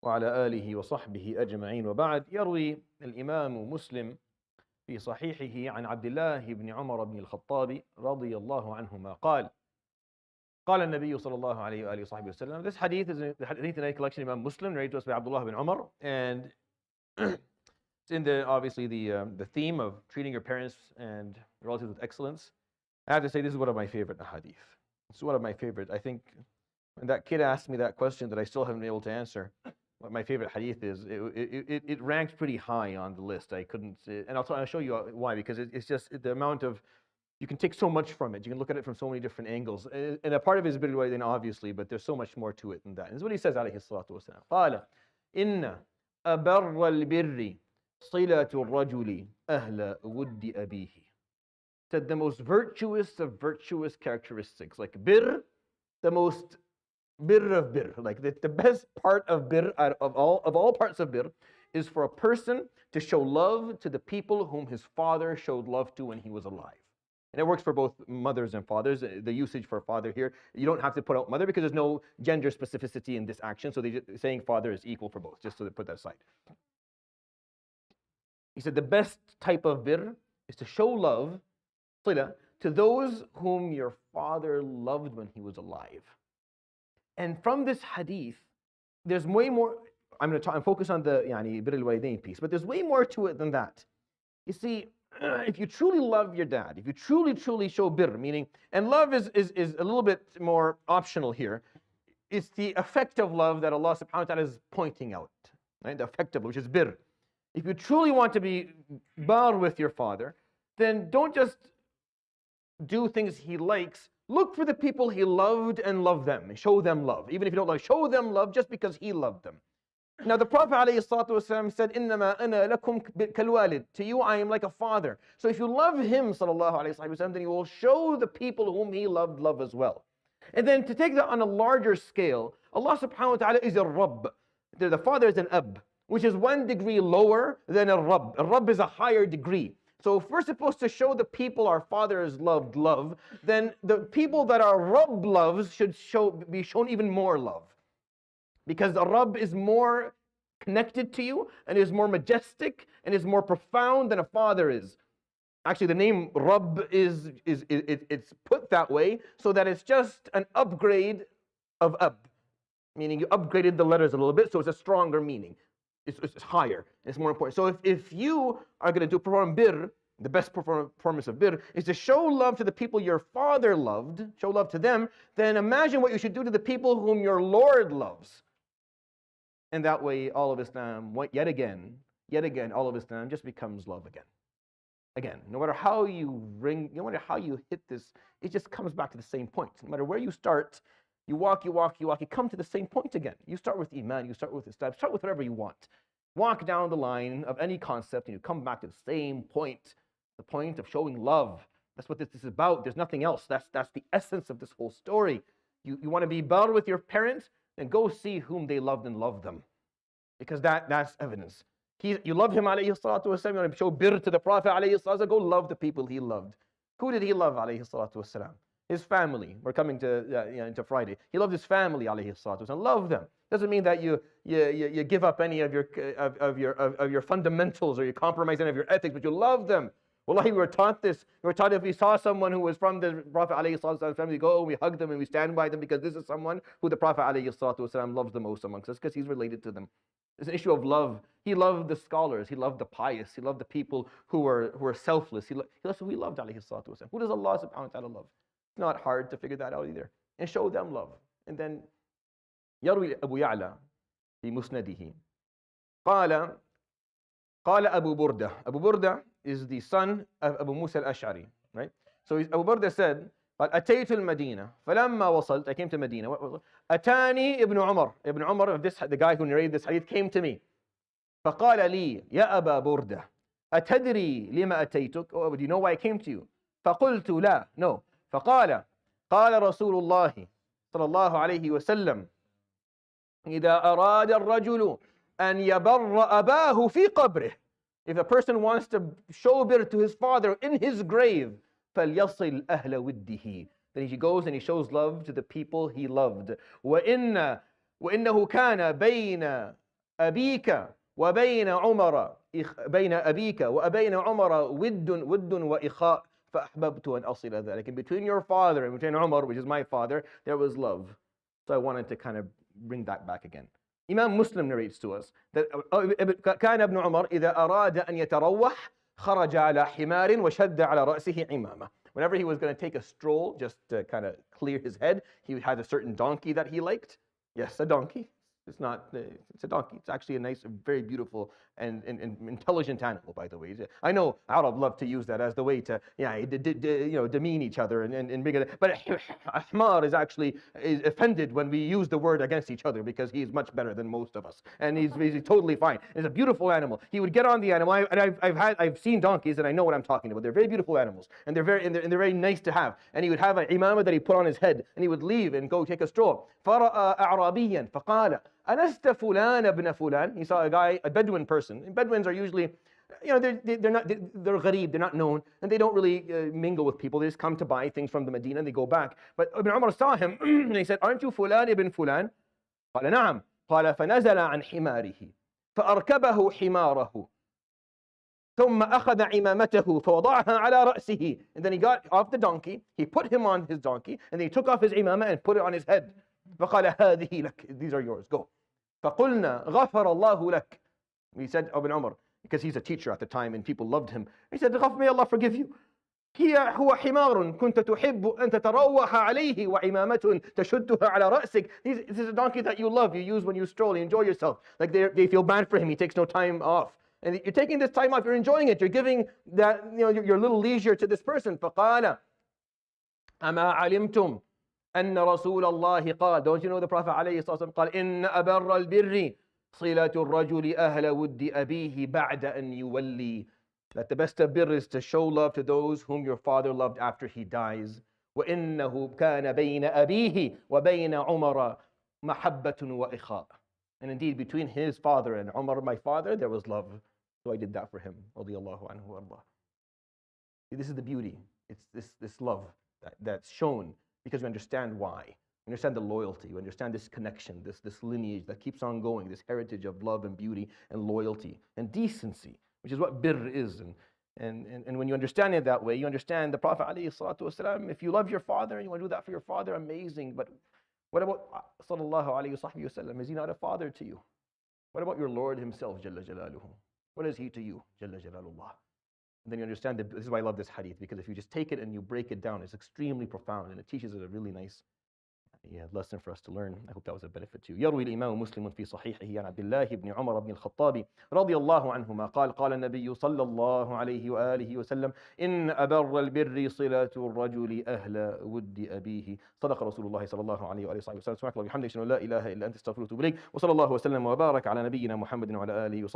وعلى آله وصحبه أجمعين وبعد. يروي الإمام مسلم في صحيحه عن عبد الله بن عمر بن الخطاب رضي الله عنهما قال قال النبي صلى الله عليه وآله وصحبه وسلم. This hadith is the hadith in a collection of Imam Muslim, narrated to us by Abdullah bin Umar, and it's in obviously the theme of treating your parents and relatives with excellence. I have to say, this is one of my favorite hadith. It's one of my favorite. I think when that kid asked me that question that I still haven't been able to answer, what my favorite hadith is, it ranked pretty high on the list. I couldn't, and I'll show you why, because it's just the amount of, you can take so much from it. You can look at it from so many different angles. And a part of it is bid'ah then obviously, but there's so much more to it than that. And this is what he says, عليه الصلاة والسلام. قال إن أبر البر صلة الرجل أهل ود أبيه. Said the most virtuous of virtuous characteristics, like bir, the most bir of bir, like the best part of bir of all parts of bir is for a person to show love to the people whom his father showed love to when he was alive. And it works for both mothers and fathers. The usage for father here, you don't have to put out mother because there's no gender specificity in this action, so saying father is equal for both, just so they put that aside. He said the best type of bir is to show love to those whom your father loved when he was alive. And from this hadith, there's way more. I'm going to focus on the bir al-walidain piece, but there's way more to it than that. You see, if you truly love your dad, if you truly show bir, meaning, and love is a little bit more optional here. It's the effect of love that Allah subhanahu wa ta'ala is pointing out, right? The effect of love, which is bir. If you truly want to be bar with your father, then don't just do things he likes. Look for the people he loved and love them and show them love. Even if you don't like, show them love just because he loved them. Now the Prophet ﷺ said, إِنَّمَا أَنَا لَكُمْ كَالْوَالِدِ. To you I am like a father. So if you love him, ﷺ, then you will show the people whom he loved love as well. And then to take that on a larger scale, Allah subhanahu wa ta'ala is a Rabb. The father is an Ab, which is one degree lower than a Rabb. A Rabb is a higher degree. So if we're supposed to show the people our fathers loved love, then the people that our Rabb loves should be shown even more love. Because the Rabb is more connected to you and is more majestic and is more profound than a father is. Actually, the name Rabb it's put that way so that it's just an upgrade of Ab, meaning you upgraded the letters a little bit, so it's a stronger meaning. It's higher, it's more important. So if you are going to perform bir, the best performance of bir is to show love to the people your father loved, show love to them, then imagine what you should do to the people whom your Lord loves. And that way all of Islam, yet again, all of Islam just becomes love again. Again, no matter how you hit this, it just comes back to the same point. No matter where you start, you walk, you come to the same point again. You start with Iman, you start with Islam, start with whatever you want. Walk down the line of any concept and you come back to the same point, the point of showing love. That's what this is about. There's nothing else. That's the essence of this whole story. You want to be bar with your parents, then go see whom they loved and love them. Because that's evidence. You love him, alayhi salatu wasalam, you want to show bir to the Prophet, alayhi salatu wasalam, go love the people he loved. Who did he love, alayhi salatu wasalam? His family. We're coming to into Friday. He loved his family, alayhi salatu wasalam. Love them. Doesn't mean that you give up any of your fundamentals or you compromise any of your ethics, but you love them. Wallahi, we were taught this. We were taught if we saw someone who was from the Prophet alayhi salatu wasalam family, we go and we hug them and we stand by them because this is someone who the Prophet alayhi salatu wasalam loves the most amongst us because he's related to them. It's an issue of love. He loved the scholars. He loved the pious. He loved the people who were selfless. That's who he loved, alayhi salatu wasalam. Who does Allah subhanahu wa ta'ala love? It's not hard to figure that out either. And show them love. And then, يروي أبو يعلى في مسنده قال أبو بردة. Abu Burda is the son of Abu Musa al-Ash'ari, right? So Abu Burda said, أتيت المدينة فلما وصلت, I came to Medina. أتاني ابن عمر. Ibn Umar, the guy who narrated this hadith, came to me. فقال لي يا أبا بردة أتدري لما أتيتك? Oh, do you know why I came to you? فقلت لا, no. فقال رسول الله صلى الله عليه وسلم إذا أراد الرجل أن يبر أباه في قبره. If a person wants to show bir to his father in his grave, فليصل أهل وده. Then he goes and he shows love to the people he loved. وإنه كان بين أبيك وبين عمر بين أبيك وبين عمر ود وإخاء فأحببت أن أصل ذلك. And between your father and between Umar, which is my father, there was love. So I wanted to kind of bring that back again. Imam Muslim narrates to us that كان ابن عمر إذا أراد أن يتروح خرج على حمار وشد على رأسه عمامة. Whenever he was going to take a stroll, just to kind of clear his head, he had a certain donkey that he liked. Yes, a donkey. It's not, it's a donkey. It's actually a nice, very beautiful and intelligent animal, by the way. I know Arab love to use that as the way to, demean each other and bring it. But Ahmar is actually offended when we use the word against each other because he's much better than most of us. And he's totally fine. It's a beautiful animal. He would get on the animal. I've seen donkeys and I know what I'm talking about. They're very beautiful animals and they're very nice to have. And he would have an imamah that he put on his head and he would leave and go take a stroll. فَرَأَى أَعْرَابِيًّا فَقَالَ أَلَسْتَ فُلَانَ ابْنَ فُلَانَ. He saw a guy, a Bedouin person. And Bedouins are usually, they're gharib, they're not known, and they don't really mingle with people. They just come to buy things from the Medina and they go back. But Ibn Umar saw him and he said, aren't you فلان ابن فلان? قال نعم. قال فنزل عن حماره فأركبه حماره ثم أخذ عمامته فوضعها على رأسه. And then he got off the donkey, he put him on his donkey, and then he took off his imamah and put it on his head. فقال هذه لك. These are yours, go. فقلنا غفر الله لك. He said, Ibn Umar, because he's a teacher at the time and people loved him. He said, may Allah forgive you. هو حمار كنت تحب أن تتروح عليه وعمامة تشدها على رأسك. This is a donkey that you love, you use when you stroll, you enjoy yourself. Like they feel bad for him, he takes no time off. And you're taking this time off, you're enjoying it, you're giving that, your little leisure to this person. فقال أما علمتم أن رسول الله قال, don't you know the Prophet عليه الصلاة والسلام قال إن أبر البر صلة الرجل أهل ود أبيه بعد أن يولي. That the best of birr is to show love to those whom your father loved after he dies. وإنه كان بين أبيه وبين عمر محبة وإخاء. And indeed, between his father and Umar, my father, there was love. So I did that for him. رضي الله عنه وأرضاه. This is the beauty. It's this love that's shown because we understand why. We understand the loyalty. We understand this connection, this lineage that keeps on going, this heritage of love and beauty and loyalty and decency, which is what birr is. And when you understand it that way, you understand the Prophet ﷺ, if you love your father and you want to do that for your father, amazing. But what about sallallahu alayhi wa sallam? Is he not a father to you? What about your Lord himself, Jalla Jalaluhu? What is he to you, Jalla Jalalullah? And then you understand this is why I love this hadith, because if you just take it and you break it down, it's extremely profound and it teaches us a really nice lesson for us to learn. I hope that was a benefit to you. يروي الإمام مسلم في صحيحه عن عبد الله بن عمر بن الخطاب رضي الله عنهما قال قال النبي صلى الله عليه وآله وسلم إن أبر البر صلة الرجل أهل ود أبيه. صدق رسول الله صلى الله عليه وآله وسلم. سبحانك اللهم وبحمدك أشهد أن لا إله إلا أنت أستغفرك وأتوب إليك. وصلى الله وسلم وبارك على نبينا محمد وعلى آله وصحبه